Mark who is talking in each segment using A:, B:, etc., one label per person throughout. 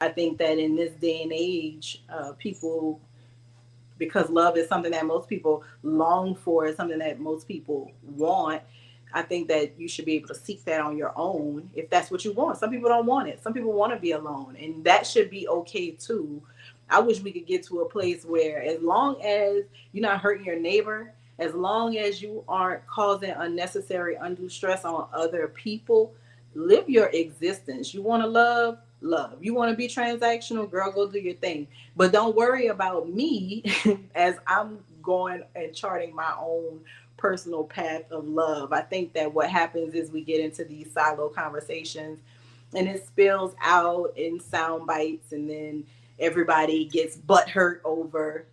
A: I think that in this day and age, people, because love is something that most people long for, is something that most people want. I think that you should be able to seek that on your own if that's what you want. Some people don't want it. Some people want to be alone, and that should be okay too. I wish we could get to a place where, as long as you're not hurting your neighbor, as long as you aren't causing unnecessary undue stress on other people, live your existence. You want to love, love. You want to be transactional, girl, go do your thing. But don't worry about me as I'm going and charting my own personal path of love. I think that what happens is we get into these silo conversations and it spills out in sound bites, and then everybody gets butt hurt over,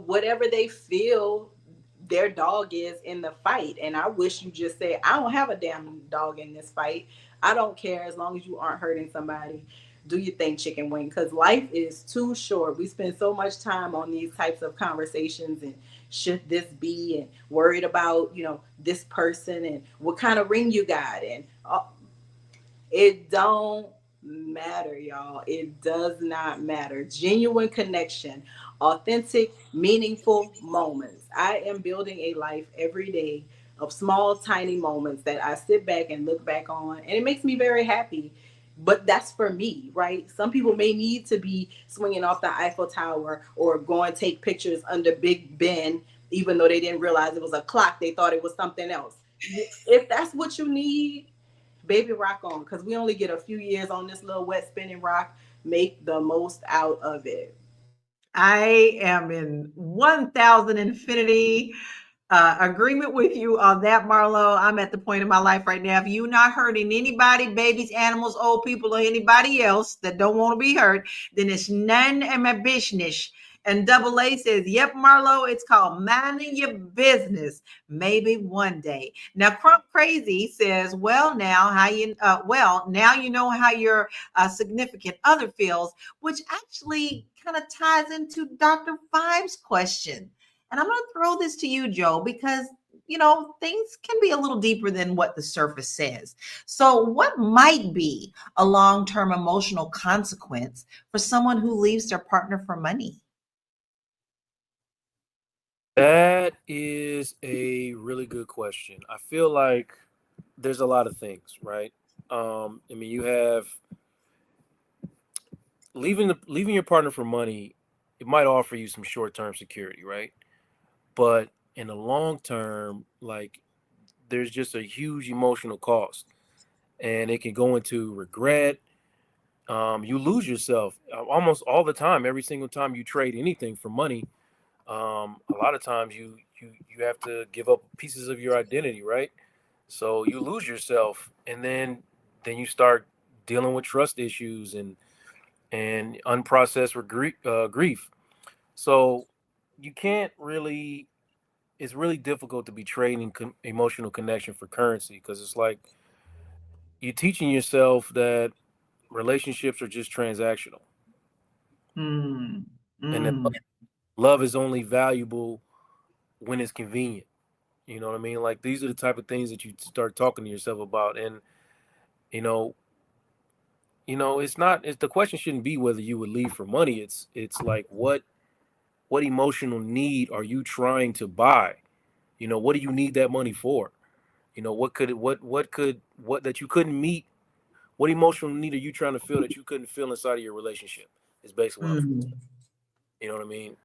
A: whatever they feel their dog is in the fight. And I wish you just say, I don't have a damn dog in this fight. I don't care, as long as you aren't hurting somebody. Do your thing, chicken wing, because life is too short. We spend so much time on these types of conversations, and should this be, and worried about, this person and what kind of ring you got. And it don't matter, y'all. It does not matter. Genuine connection, authentic, meaningful moments. I am building a life every day of small, tiny moments that I sit back and look back on, and it makes me very happy. But that's for me, right? Some people may need to be swinging off the Eiffel Tower or go and take pictures under Big Ben, even though they didn't realize it was a clock. They thought it was something else. If that's what you need, baby, rock on, because we only get a few years on this little wet spinning rock. Make the most out of it.
B: I am in 1000 infinity agreement with you on that, Marlo. I'm at the point in my life right now. If you're not hurting anybody, babies, animals, old people, or anybody else that don't want to be hurt, then it's none of my business. And Double A says, "Yep, Marlo, it's called minding your business. Maybe one day." Now, Crump Crazy says, now you know how your significant other feels," which actually kind of ties into Dr. Five's question. And I'm going to throw this to you, Joe, because things can be a little deeper than what the surface says. So, what might be a long term emotional consequence for someone who leaves their partner for money?
C: That is a really good question. I feel like there's a lot of things, right? I mean, you have leaving your partner for money. It might offer you some short term security, right? But in the long term, like there's just a huge emotional cost, and it can go into regret. You lose yourself almost all the time. Every single time you trade anything for money, a lot of times you have to give up pieces of your identity, right? So you lose yourself, and then you start dealing with trust issues and unprocessed grief. So you can't really. It's really difficult to be trading emotional connection for currency, because it's like you're teaching yourself that relationships are just transactional,
B: Mm,
C: and that
B: mm.
C: love is only valuable when it's convenient. You know what I mean? Like these are the type of things that you start talking to yourself about, and you know, it's not. It's the question shouldn't be whether you would leave for money. It's like what emotional need are you trying to buy? What do you need that money for? What that you couldn't meet? What emotional need are you trying to feel that you couldn't feel inside of your relationship? Is basically what I'm.
B: Mm.
C: You know what I mean?